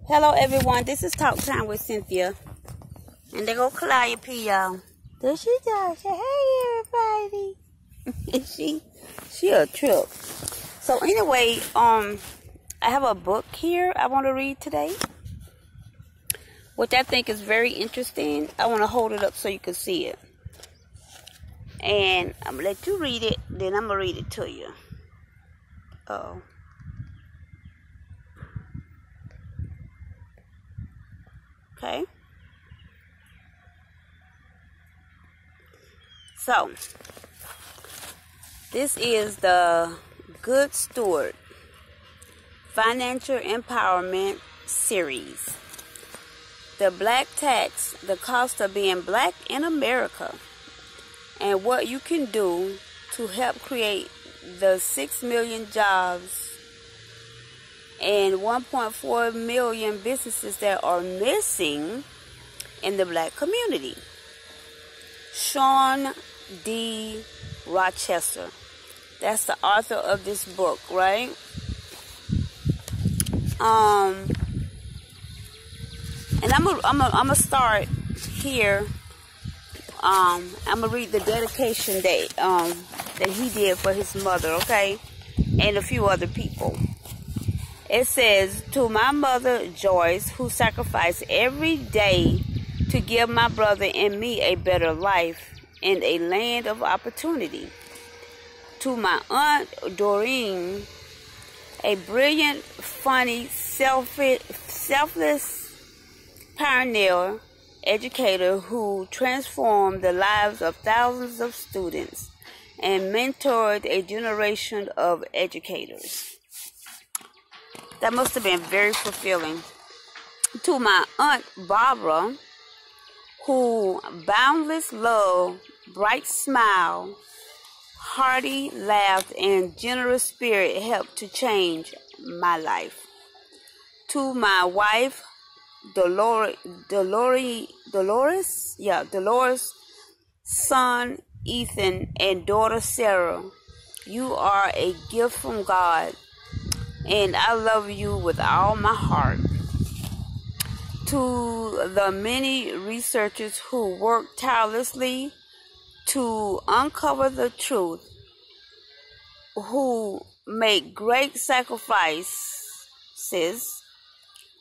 Hello everyone, this is Talk Time with Cynthia. And there go Calliope, y'all. There she does. Say hey everybody. she a trip. So anyway, I have a book here I want to read today, which I think is very interesting. I want to hold it up so you can see it. And I'm going to let you read it, then I'm going to read it to you. Uh-oh. Okay. So, this is the Good Steward Financial Empowerment Series. The Black Tax, the cost of being black in America, and what you can do to help create the 6 million jobs and 1.4 million businesses that are missing in the black community. Sean D. Rochester. That's the author of this book, right? And I'm gonna start here. I'm gonna read the dedication that he did for his mother, okay, and a few other people. It says, to my mother Joyce, who sacrificed every day to give my brother and me a better life in a land of opportunity. To my aunt Doreen, a brilliant, funny, selfless pioneer educator who transformed the lives of thousands of students and mentored a generation of educators. That must have been very fulfilling. To my Aunt Barbara, who boundless love, bright smile, hearty laugh, and generous spirit helped to change my life. To my wife, Dolores, son Ethan, and daughter Sarah, you are a gift from God, and I love you with all my heart. To the many researchers who work tirelessly to uncover the truth, who make great sacrifices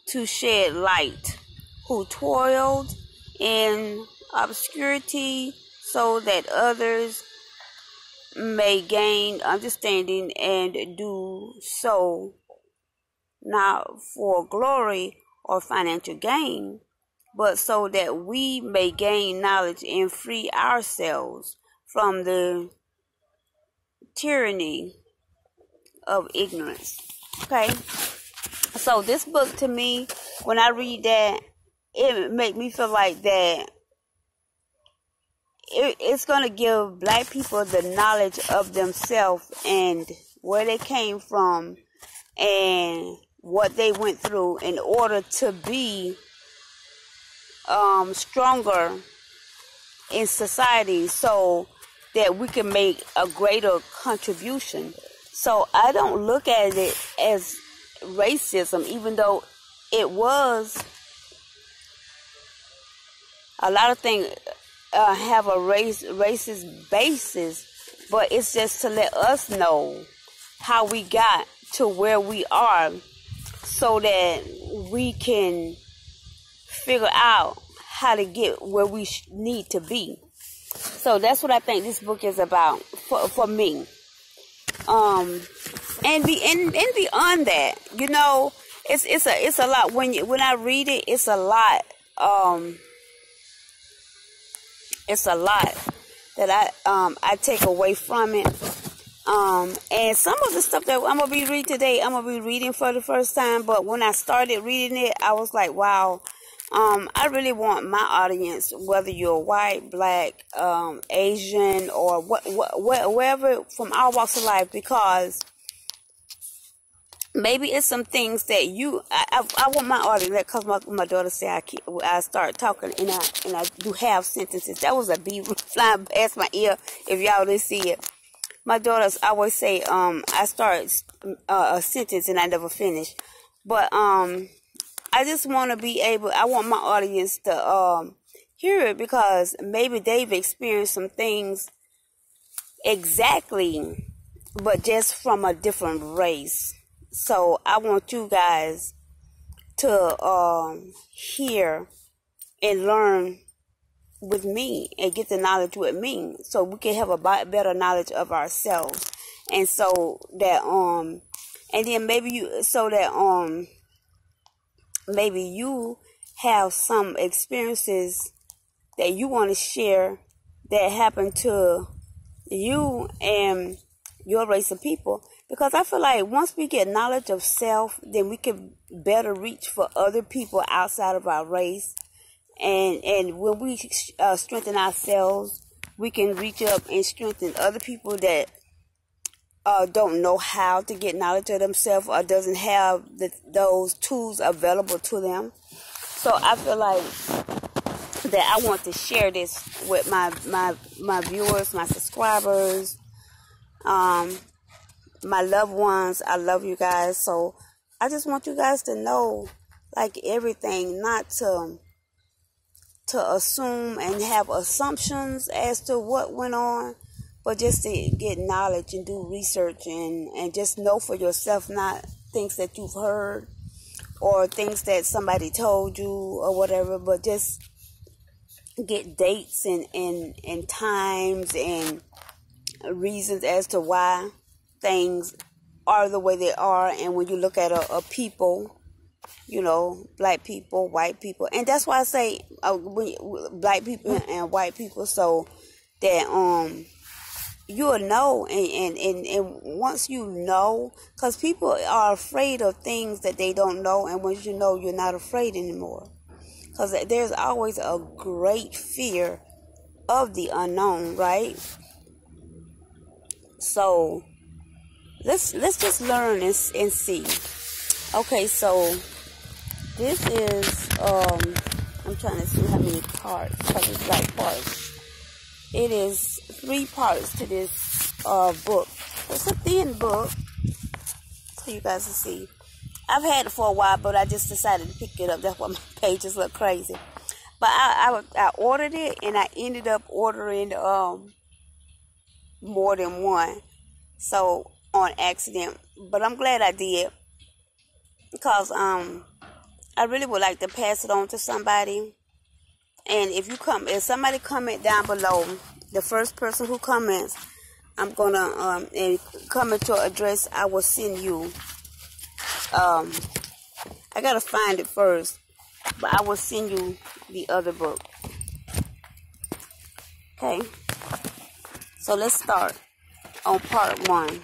to shed light, who toiled in obscurity so that others may gain understanding and do so not for glory or financial gain, but so that we may gain knowledge and free ourselves from the tyranny of ignorance. Okay? So this book, to me, when I read that, it make me feel like that it's going to give black people the knowledge of themselves and where they came from and what they went through in order to be stronger in society, so that we can make a greater contribution. So I don't look at it as racism, even though it was a lot of things have a racist basis, but it's just to let us know how we got to where we are, so that we can figure out how to get where we need to be. So that's what I think this book is about for me. And beyond that, you know, it's a lot. When I read it, it's a lot. It's a lot that I take away from it. And some of the stuff that I'm gonna be reading today, I'm gonna be reading for the first time. But when I started reading it, I was like, wow. I really want my audience, whether you're white, black, Asian, or wherever, from all walks of life, because maybe it's some things that I want my audience, because my daughter said I start talking and I do half sentences. That was a bee flying past my ear. If y'all didn't see it, my daughters always say I start a sentence and I never finish. But I just want to be able, I want my audience to hear it, because maybe they've experienced some things exactly, but just from a different race. So I want you guys to hear and learn with me and get the knowledge with me, so we can have a better knowledge of ourselves. And so that and then maybe you, so that maybe you have some experiences that you want to share that happened to you and your race of people. Because I feel like once we get knowledge of self, then we can better reach for other people outside of our race. And when we strengthen ourselves, we can reach up and strengthen other people that don't know how to get knowledge of themselves, or doesn't have those tools available to them. So I feel like that I want to share this with my viewers, my subscribers, my loved ones. I love you guys. So I just want you guys to know, like, everything, not to assume and have assumptions as to what went on, but just to get knowledge and do research and just know for yourself, not things that you've heard or things that somebody told you or whatever, but just get dates and times and reasons as to why things are the way they are. And when you look at a people, you know, black people, white people, and that's why I say black people and white people, so that you'll know, and once you know, because people are afraid of things that they don't know, and once you know, you're not afraid anymore, because there's always a great fear of the unknown, right? So let's just learn and see. Okay, so this is I'm trying to see how many parts, because it's like parts. It is 3 parts to this book. It's a thin book, so you guys can see. I've had it for a while, but I just decided to pick it up. That's why my pages look crazy. But I ordered it, and I ended up ordering more than one, so on accident. But I'm glad I did, because I really would like to pass it on to somebody. And if somebody comment down below, the first person who comments, I'm gonna and comment your address, I will send you. I gotta find it first, but I will send you the other book. Okay, so let's start on part 1.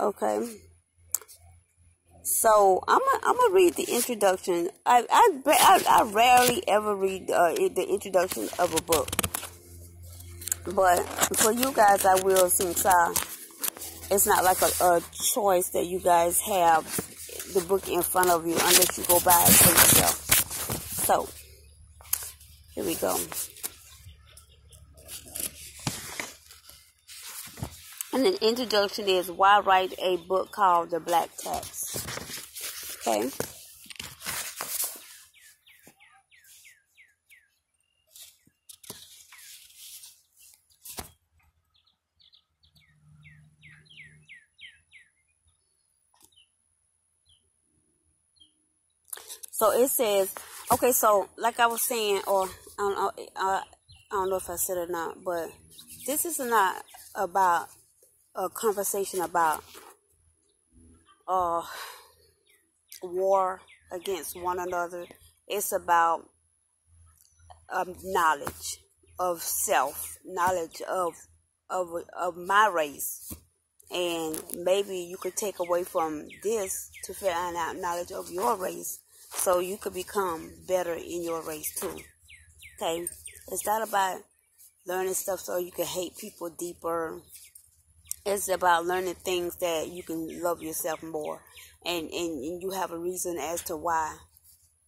Okay. So I'm gonna read the introduction. I rarely ever read the introduction of a book, but for you guys I will, since it's not like a choice that you guys have the book in front of you unless you go buy it for yourself. So here we go. And the introduction is why write a book called The Black Tax. Okay. So it says, okay, so like I was saying, or I don't know if I said it or not, but this is not about a conversation about war against one another. It's about knowledge of self, knowledge of my race, and maybe you could take away from this to find out knowledge of your race, so you could become better in your race too. Okay, it's not about learning stuff so you can hate people deeper. It's about learning things that you can love yourself more, and you have a reason as to why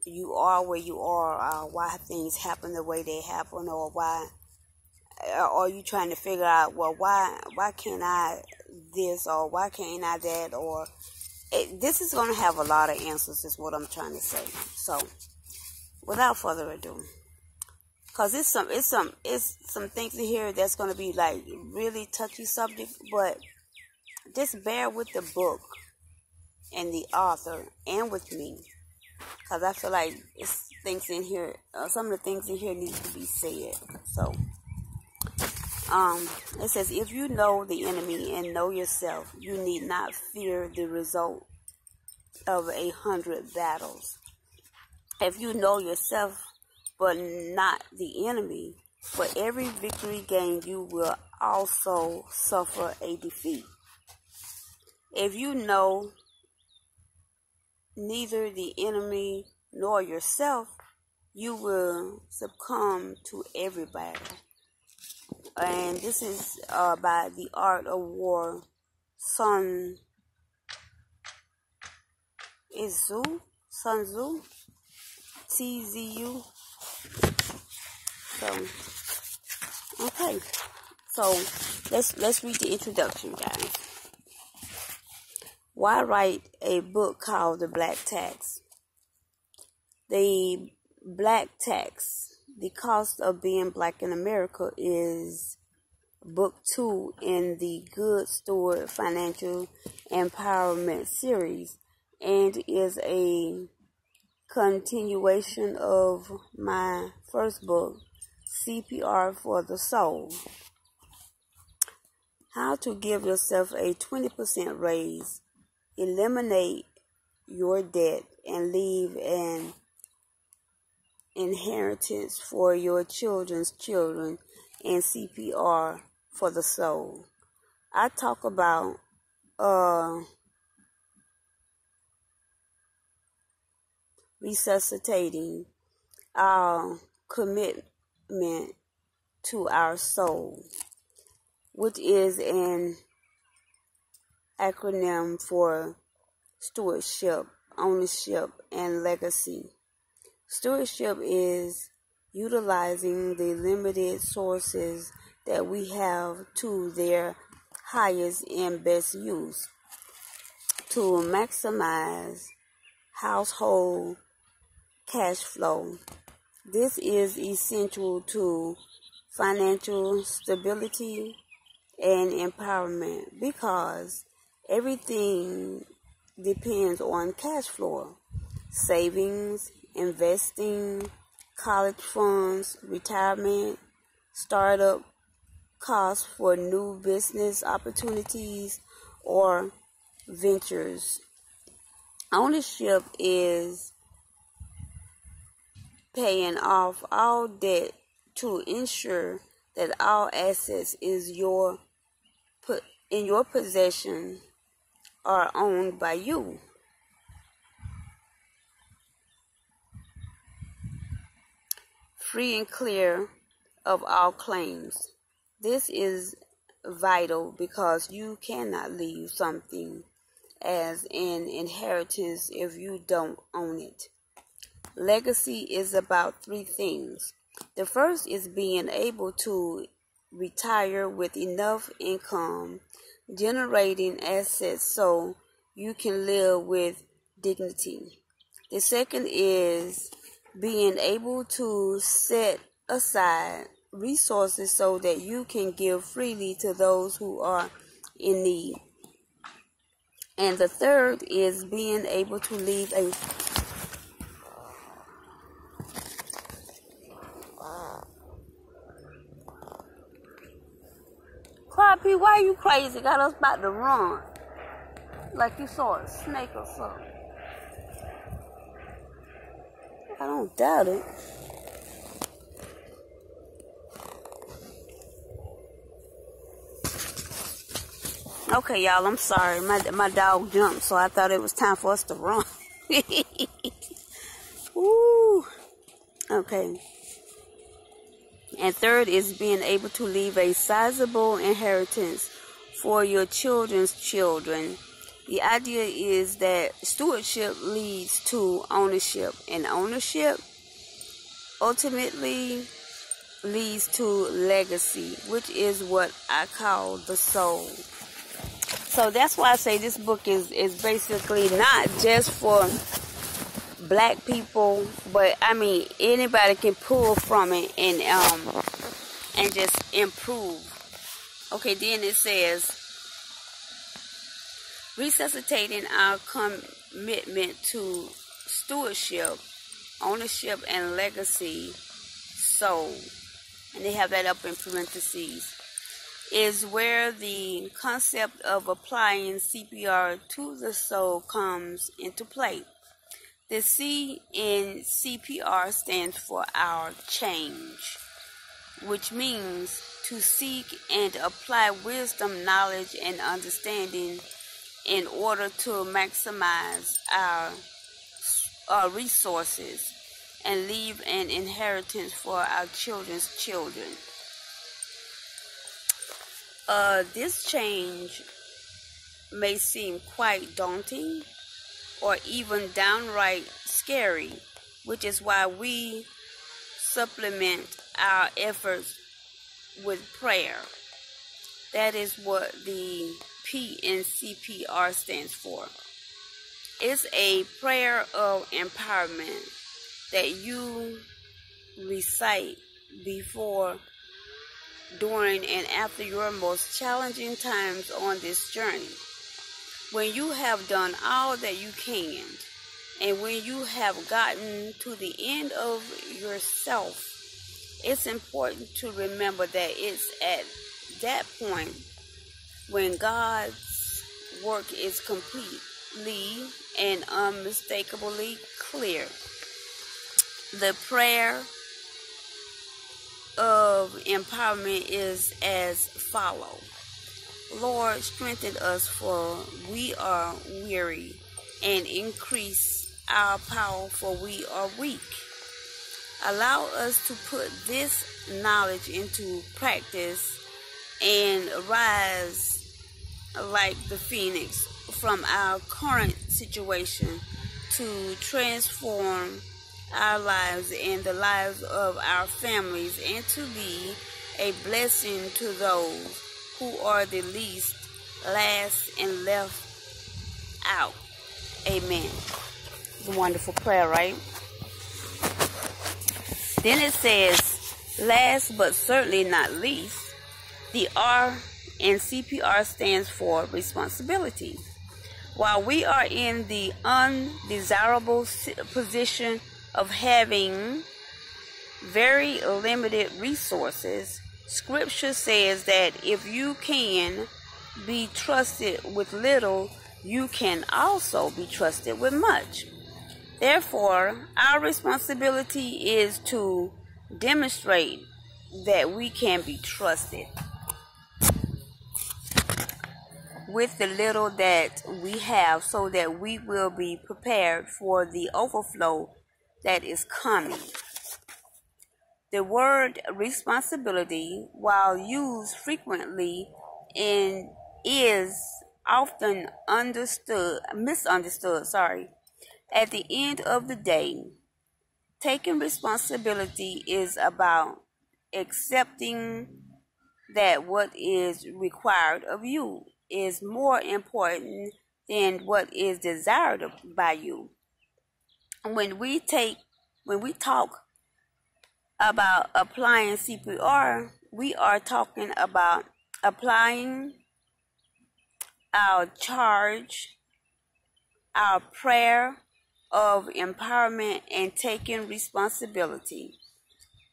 you are where you are, why things happen the way they happen, or why are you trying to figure out, well, why can't I this, or why can't I that, or this is going to have a lot of answers, is what I'm trying to say. So, without further ado, because it's some things in here that's going to be like really touchy subject, but just bear with the book and the author and with me, because I feel like it's things in here, some of the things in here need to be said. So, it says, if you know the enemy and know yourself, you need not fear the result of 100 battles. If you know yourself, but not the enemy, for every victory gained, you will also suffer a defeat. If you know neither the enemy nor yourself, you will succumb to every battle. And this is by The Art of War, Sun Tzu, TZU. So, okay. So let's read the introduction, guys. Why write a book called The Black Tax? The Black Tax, The Cost of Being Black in America, is book 2 in the Good Steward Financial Empowerment series, and is a continuation of my first book, CPR for the Soul. How to give yourself a 20% raise, eliminate your debt, and leave an inheritance for your children's children, and CPR for the Soul. I talk about resuscitating our commitment to our soul, which is an acronym for stewardship, ownership, and legacy. Stewardship is utilizing the limited sources that we have to their highest and best use to maximize household cash flow. This is essential to financial stability and empowerment, because everything depends on cash flow. Savings, investing, college funds, retirement, startup costs for new business opportunities or ventures. Ownership is paying off all debt to ensure that all assets in your possession are owned by you. Free and clear of all claims. This is vital because you cannot leave something as an inheritance if you don't own it. Legacy is about 3 things. The first is being able to retire with enough income, generating assets so you can live with dignity. The second is being able to set aside resources so that you can give freely to those who are in need. And the third is being able to leave a Crappy, why you crazy? Got us about to run. Like you saw a snake or something. I don't doubt it. Okay, y'all, I'm sorry. My dog jumped, so I thought it was time for us to run. Woo. Okay. And third is being able to leave a sizable inheritance for your children's children. The idea is that stewardship leads to ownership, and ownership ultimately leads to legacy, which is what I call the soul. So that's why I say this book is basically not just for black people, but I mean anybody can pull from it and just improve. Okay, then it says resuscitating our commitment to stewardship, ownership, and legacy soul, and they have that up in parentheses, is where the concept of applying CPR to the soul comes into play. The C in CPR stands for our change, which means to seek and apply wisdom, knowledge, and understanding in order to maximize our resources and leave an inheritance for our children's children. This change may seem quite daunting or even downright scary, which is why we supplement our efforts with prayer. That is what the P in CPR stands for. It's a prayer of empowerment that you recite before, during, and after your most challenging times on this journey. When you have done all that you can, and when you have gotten to the end of yourself, it's important to remember that it's at that point when God's work is completely and unmistakably clear. The prayer of empowerment is as follows. Lord, strengthen us, for we are weary, and increase our power, for we are weak. Allow us to put this knowledge into practice and rise like the phoenix from our current situation to transform our lives and the lives of our families, and to be a blessing to those who are the least, last, and left out. Amen. It's a wonderful prayer, right? Then it says, last but certainly not least, the R in CPR stands for responsibility. While we are in the undesirable position of having very limited resources, Scripture says that if you can be trusted with little, you can also be trusted with much. Therefore, our responsibility is to demonstrate that we can be trusted with the little that we have, so that we will be prepared for the overflow that is coming. The word responsibility, while used frequently, is often misunderstood. At the end of the day, taking responsibility is about accepting that what is required of you is more important than what is desired by you. When we talk about applying CPR, we are talking about applying our charge, our prayer of empowerment, and taking responsibility.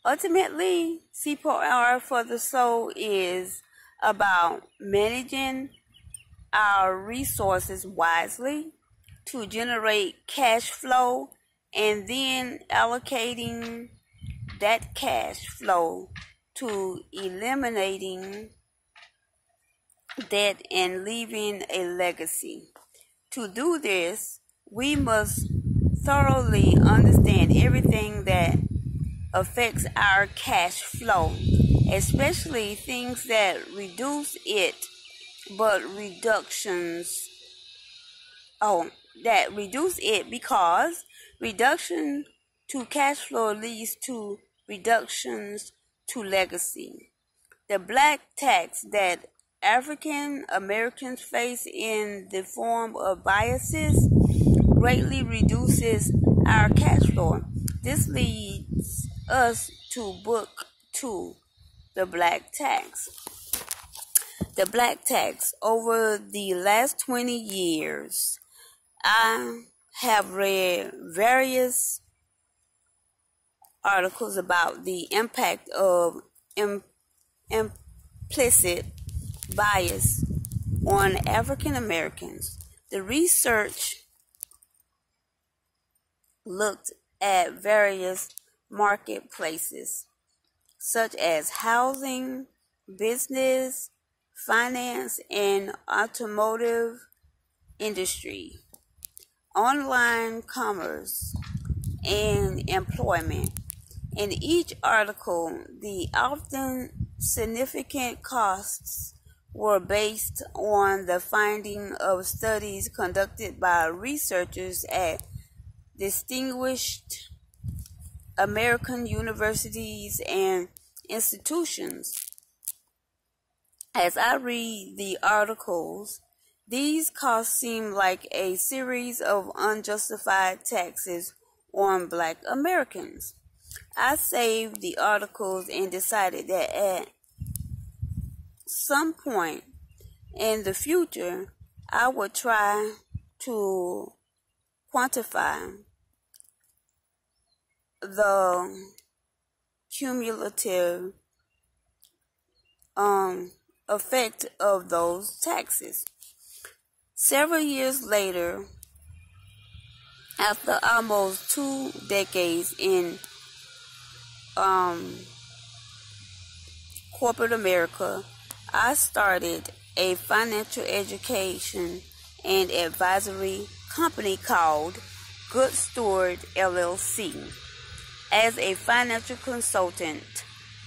Ultimately, CPR for the soul is about managing our resources wisely to generate cash flow, and then allocating that cash flow to eliminating debt and leaving a legacy. To do this, we must thoroughly understand everything that affects our cash flow, especially things that reduce it, because reduction to cash flow leads to reductions to legacy. The black tax that African Americans face in the form of biases greatly reduces our cash flow. This leads us to book 2, the black tax. The black tax. Over the last 20 years, I have read various articles about the impact of implicit bias on African Americans. The research looked at various marketplaces such as housing, business, finance, and automotive industry, online commerce, and employment. In each article, the often significant costs were based on the finding of studies conducted by researchers at distinguished American universities and institutions. As I read the articles, these costs seem like a series of unjustified taxes on Black Americans. I saved the articles and decided that at some point in the future, I would try to quantify the cumulative effect of those taxes. Several years later, after almost 2 decades in corporate America, I started a financial education and advisory company called Good Steward LLC. As a financial consultant,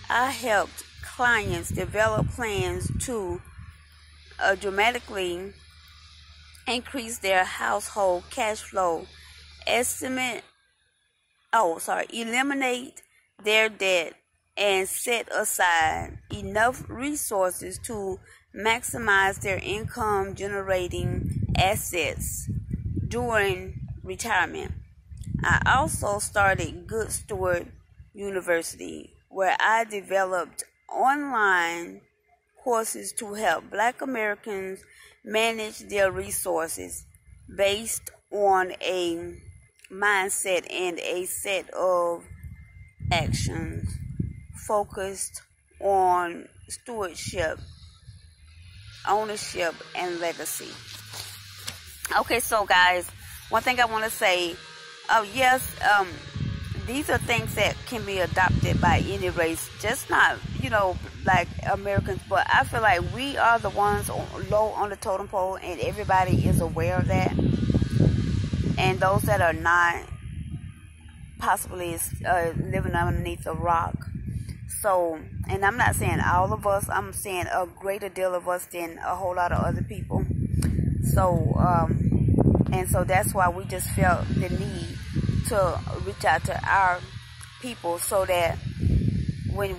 I helped clients develop plans to dramatically increase their household cash flow, eliminate their debt, and set aside enough resources to maximize their income generating assets during retirement. I also started Good Steward University, where I developed online courses to help Black Americans manage their resources based on a mindset and a set of actions focused on stewardship, ownership, and legacy. Okay, so guys, one thing I want to say, these are things that can be adopted by any race, just not, Black Americans, but I feel like we are the ones low on the totem pole, and everybody is aware of that. And those that are not, possibly living underneath a rock. So, and I'm not saying all of us, I'm saying a greater deal of us than a whole lot of other people. So, and so that's why we just felt the need to reach out to our people, so that when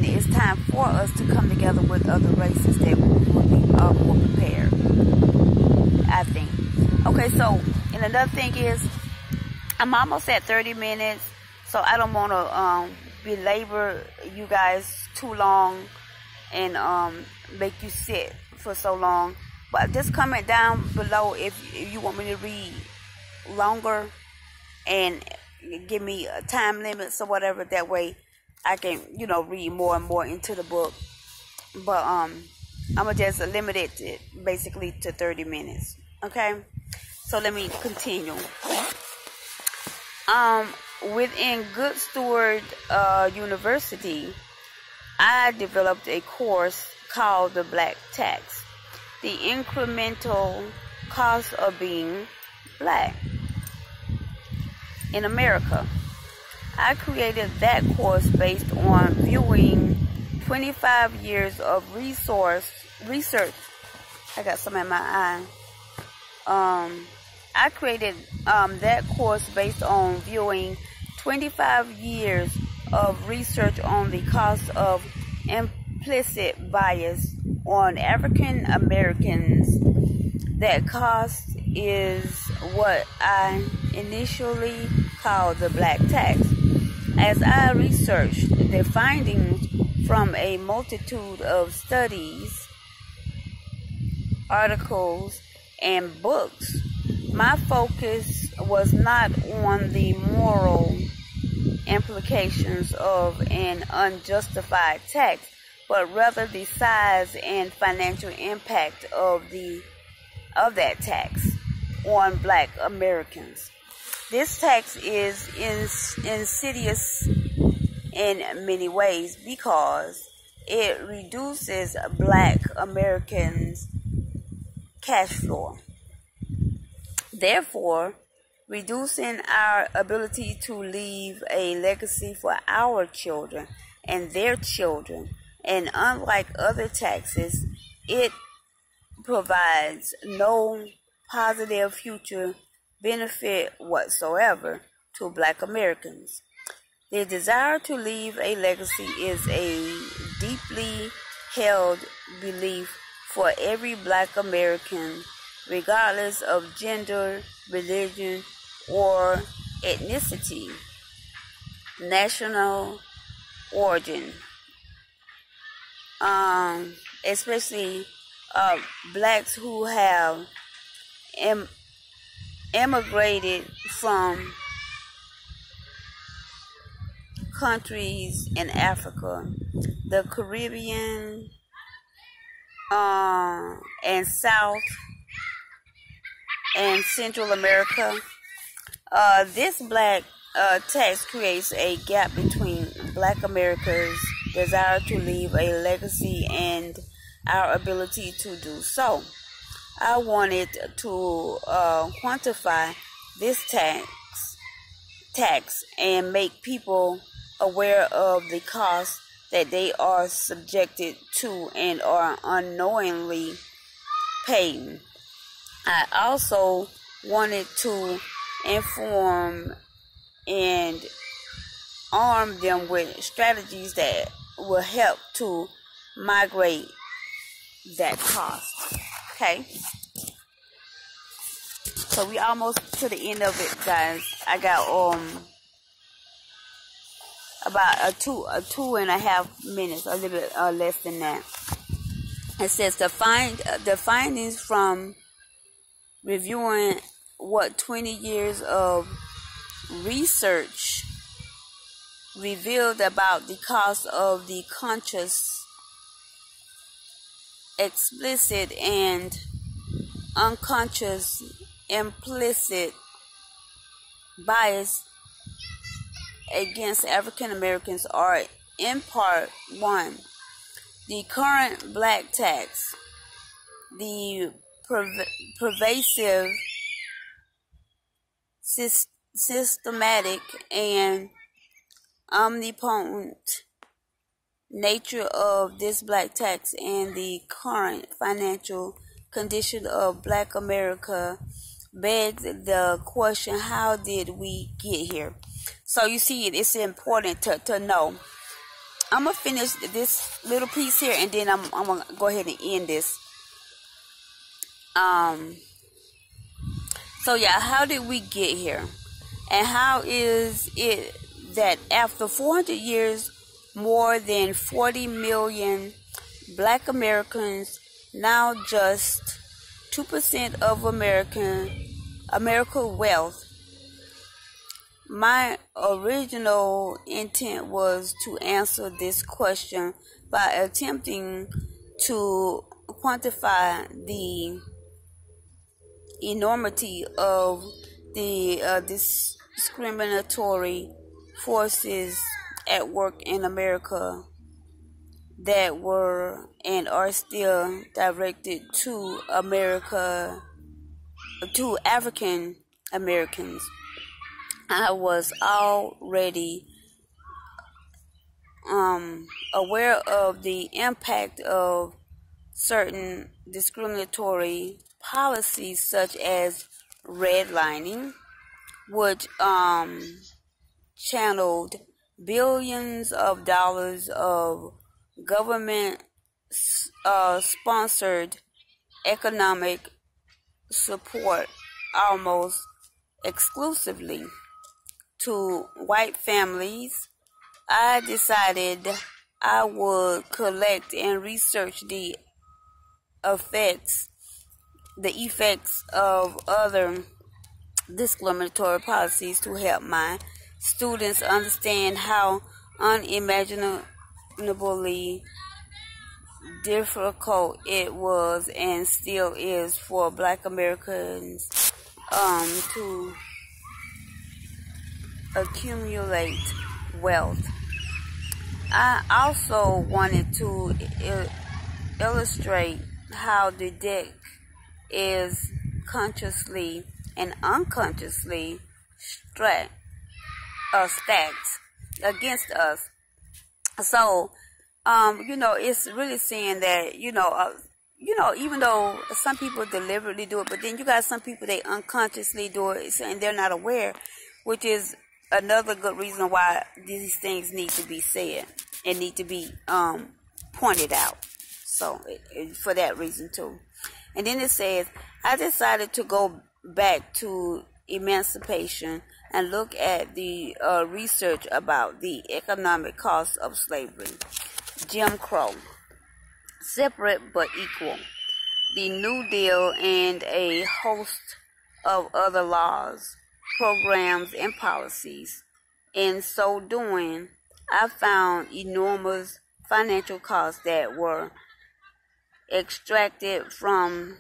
it's time for us to come together with other races, that we will be more prepared, I think. Okay, so, and another thing is, I'm almost at 30 minutes, so I don't want to belabor you guys too long and make you sit for so long. But just comment down below if you want me to read longer, and give me time limits or whatever. That way I can, read more and more into the book. But I'm going to just limit it basically to 30 minutes. Okay? So let me continue. Within Good Steward University, I developed a course called the Black Tax, the incremental cost of being Black in America. I created that course based on viewing 25 years of research. I got some in my eye. I created that course based on viewing 25 years of research on the cost of implicit bias on African Americans. That cost is what I initially called the black tax. As I researched the findings from a multitude of studies, articles, and books, my focus was not on the moral implications of an unjustified tax, but rather the size and financial impact of that tax on Black Americans. This tax is insidious in many ways because it reduces Black Americans' cash flow, therefore reducing our ability to leave a legacy for our children and their children. And unlike other taxes, it provides no positive future benefit whatsoever to Black Americans. The desire to leave a legacy is a deeply held belief for every Black American, regardless of gender, religion, or ethnicity, national origin, especially Blacks who have immigrated from countries in Africa, the Caribbean, and South and Central America. This black tax creates a gap between Black America's desire to leave a legacy and our ability to do so. I wanted to quantify this tax and make people aware of the costs that they are subjected to and are unknowingly paying. I also wanted to inform and arm them with strategies that will help to migrate that cost. Okay, so we almost to the end of it, guys. I got about a 2.5 minutes, a little bit less than that. It says the findings from reviewing what 20 years of research revealed about the cost of the conscious, explicit, and unconscious implicit bias against African Americans are in part: 1, the current black tax, the pervasive, systematic, and omnipotent nature of this black tax, and the current financial condition of Black America begs the question, how did we get here? So you see, it's important to know. I'm going to finish this little piece here, and then I'm going to go ahead and end this. So yeah, how did we get here? And how is it that after 400 years, more than 40 million Black Americans, now just 2% of American wealth? My original intent was to answer this question by attempting to quantify the enormity of the discriminatory forces at work in America that were and are still directed to African Americans. I was already aware of the impact of certain discriminatory policies, such as redlining, which channeled billions of dollars of government sponsored economic support almost exclusively to white families, I decided I would collect and research the effects of other discriminatory policies to help my students understand how unimaginably difficult it was and still is for Black Americans to accumulate wealth. I also wanted to illustrate how the deck is consciously and unconsciously stacked against us. So, it's really saying that, even though some people deliberately do it, but then you got some people, they unconsciously do it and they're not aware, which is another good reason why these things need to be said and need to be pointed out. So, for that reason too. And then it says, I decided to go back to emancipation and look at the research about the economic cost of slavery. Jim Crow, separate but equal, the New Deal, and a host of other laws, programs, and policies. In so doing, I found enormous financial costs that were extracted from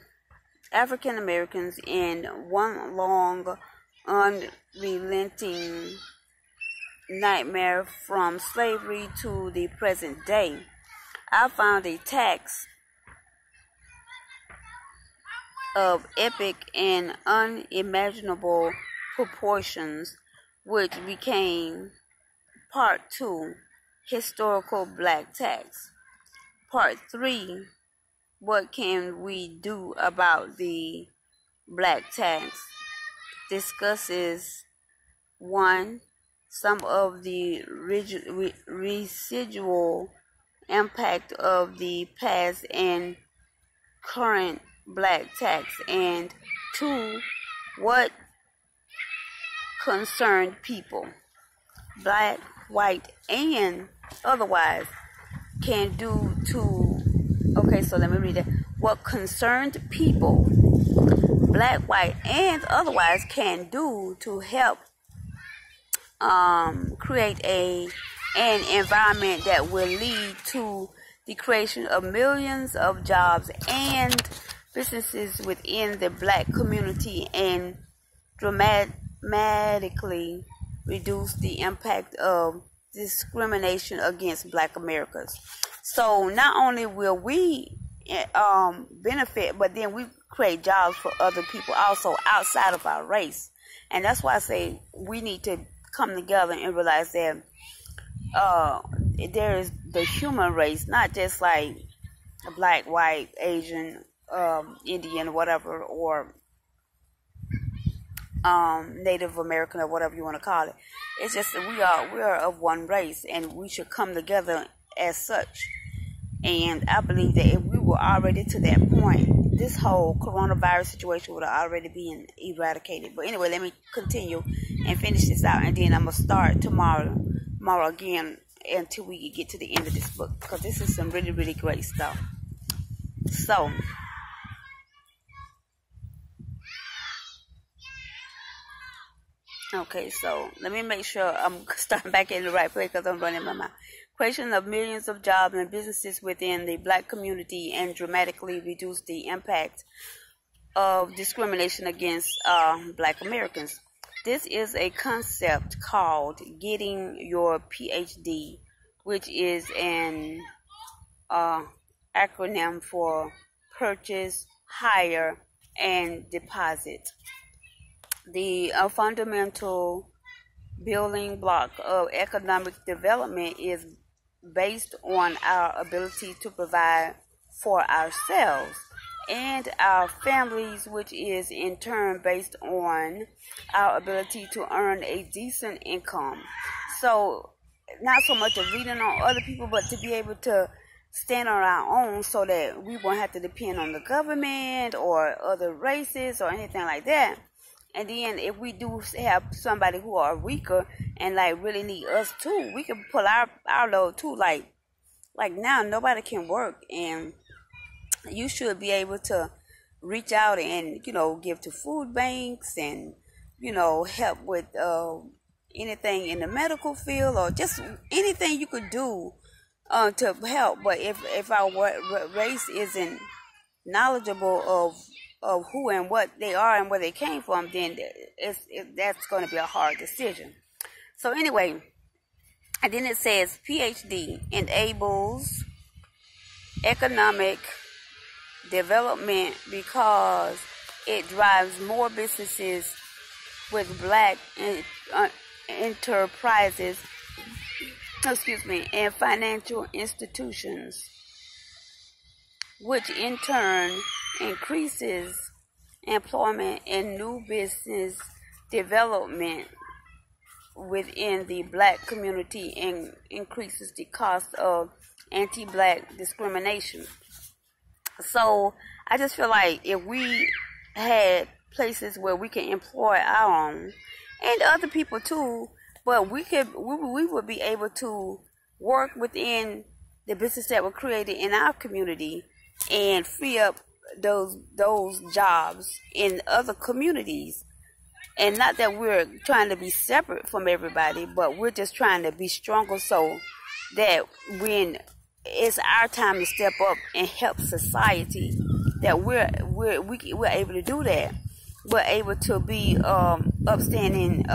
African Americans in one long, unrelenting nightmare from slavery to the present day. I found a tax of epic and unimaginable proportions, which became Part 2, Historical Black Tax. Part 3, What Can We Do About the Black Tax, discusses 1. Some of the residual impact of the past and current black tax, and 2. What concerned people, black, white, and otherwise, can do to, so let me read it. What concerned people, black, white, and otherwise, can do to help create an environment that will lead to the creation of millions of jobs and businesses within the black community, and dramatically reduce the impact of discrimination against Black Americans. So not only will we benefit, but then we create jobs for other people also outside of our race. And that's why I say we need to come together and realize that there is the human race, not just like black, white, Asian, Indian, whatever, or Native American, or whatever you want to call it. It's just that we are of one race, and we should come together as such. And I believe that if we were already to that point, this whole coronavirus situation would have already been eradicated. But anyway, let me continue and finish this out, and then I'm gonna start tomorrow again until we get to the end of this book, because this is some really, really great stuff. So, okay, so let me make sure I'm starting back in the right place, because I'm running my mouth. Creation of millions of jobs and businesses within the black community, and dramatically reduce the impact of discrimination against Black Americans. This is a concept called getting your PhD, which is an acronym for purchase, hire, and deposit. The fundamental building block of economic development is based on our ability to provide for ourselves and our families, which is in turn based on our ability to earn a decent income. So not so much of reading on other people, but to be able to stand on our own so that we won't have to depend on the government or other races or anything like that. And then if we do have somebody who are weaker and like really need us too, we can pull our load too. Like now nobody can work, and you should be able to reach out and, give to food banks and, help with anything in the medical field, or just anything you could do to help. But if our race isn't knowledgeable of who and what they are and where they came from, then that's going to be a hard decision. So anyway, and then it says PhD enables economic development because it drives more businesses with black enterprises, and financial institutions, which in turn increases employment and new business development within the black community and increases the cost of anti-black discrimination. So I just feel like if we had places where we can employ our own and other people too, but we would be able to work within the business that were created in our community and free up those jobs in other communities. And not that we're trying to be separate from everybody, but we're just trying to be stronger so that when it's our time to step up and help society, that we're able to do that. We're able to be upstanding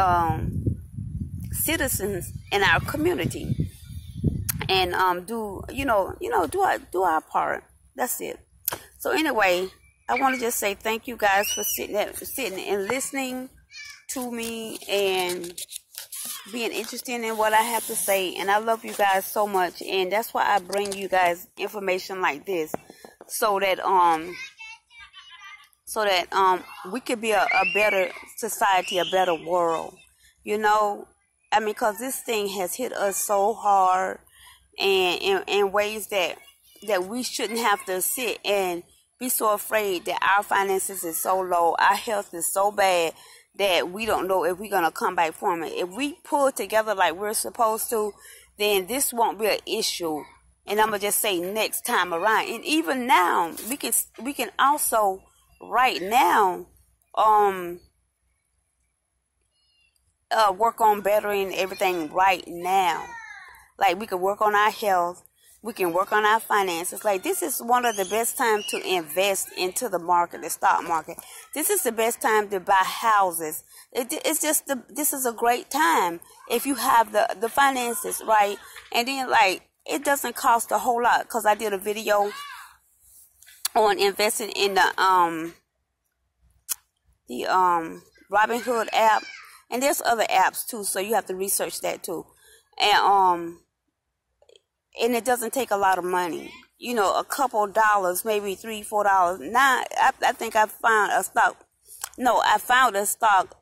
citizens in our community and do our part. That's it. So anyway, I want to just say thank you guys for sitting and listening to me and being interested in what I have to say. And I love you guys so much, and that's why I bring you guys information like this, so that we could be a better society, a better world. Because this thing has hit us so hard, and in ways that we shouldn't have to sit and be so afraid that our finances is so low, our health is so bad that we don't know if we're going to come back from it. If we pull together like we're supposed to, then this won't be an issue. And I'm going to just say next time around. And even now, we can also right now work on bettering everything right now. Like we can work on our health. We can work on our finances. Like this is one of the best times to invest into the market, the stock market. This is the best time to buy houses. This is a great time if you have the finances, right? And then it doesn't cost a whole lot, because I did a video on investing in the Robinhood app, and there's other apps too, so you have to research that too. And it doesn't take a lot of money. A couple dollars, maybe $3, $4. Now, I think I found a stock. No, I found a stock,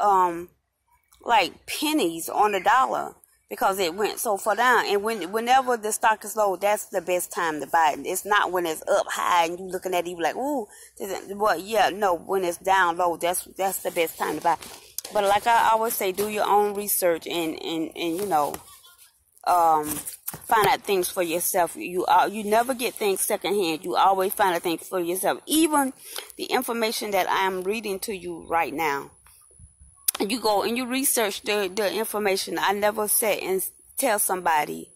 like pennies on the dollar, because it went so far down. And whenever the stock is low, that's the best time to buy it. It's not when it's up high and you looking at it, you like, ooh. When it's down low, that's the best time to buy. But like I always say, do your own research and find out things for yourself. You never get things secondhand. You always find out things for yourself. Even the information that I am reading to you right now, you go and you research the information. I never sit and tell somebody,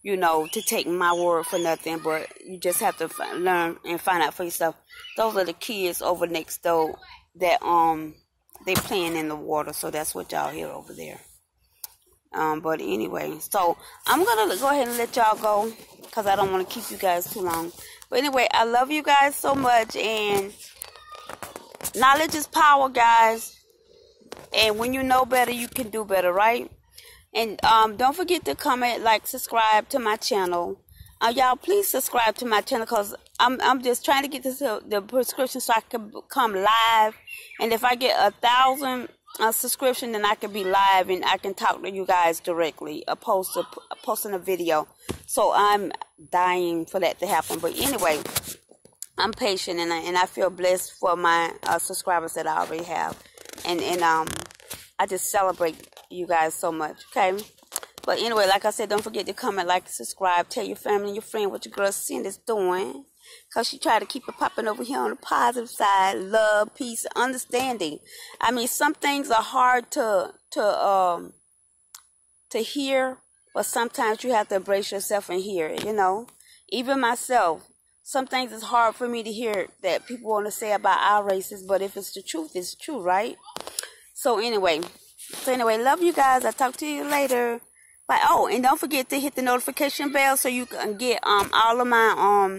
to take my word for nothing, but you just have to learn and find out for yourself. Those are the kids over next door that they playing in the water, so that's what y'all hear over there. But anyway, so I'm going to go ahead and let y'all go, because I don't want to keep you guys too long. But anyway, I love you guys so much, and knowledge is power, guys. And when you know better, you can do better, right? And don't forget to comment, like, subscribe to my channel. Y'all, please subscribe to my channel, because I'm just trying to get this the prescription so I can come live. And if I get 1,000 subscription, then I can be live and I can talk to you guys directly, opposed to posting a video. So I'm dying for that to happen. But anyway, I'm patient, and I feel blessed for my subscribers that I already have, and I just celebrate you guys so much. Okay. But anyway, like I said, don't forget to comment, like, subscribe. Tell your family and your friend what your girl Cindy is doing. Because she tried to keep it popping over here on the positive side. Love, peace, understanding. I mean, some things are hard to hear. But sometimes you have to embrace yourself and hear it, you know. Even myself. Some things is hard for me to hear that people want to say about our races. But if it's the truth, it's true, right? So anyway, love you guys. I'll talk to you later. Bye. Oh, and don't forget to hit the notification bell so you can get all of my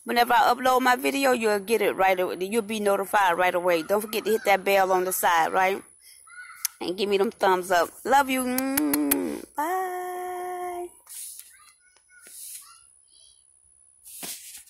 whenever I upload my video, you'll get it right away. You'll be notified right away. Don't forget to hit that bell on the side, right? And give me them thumbs up. Love you. Bye.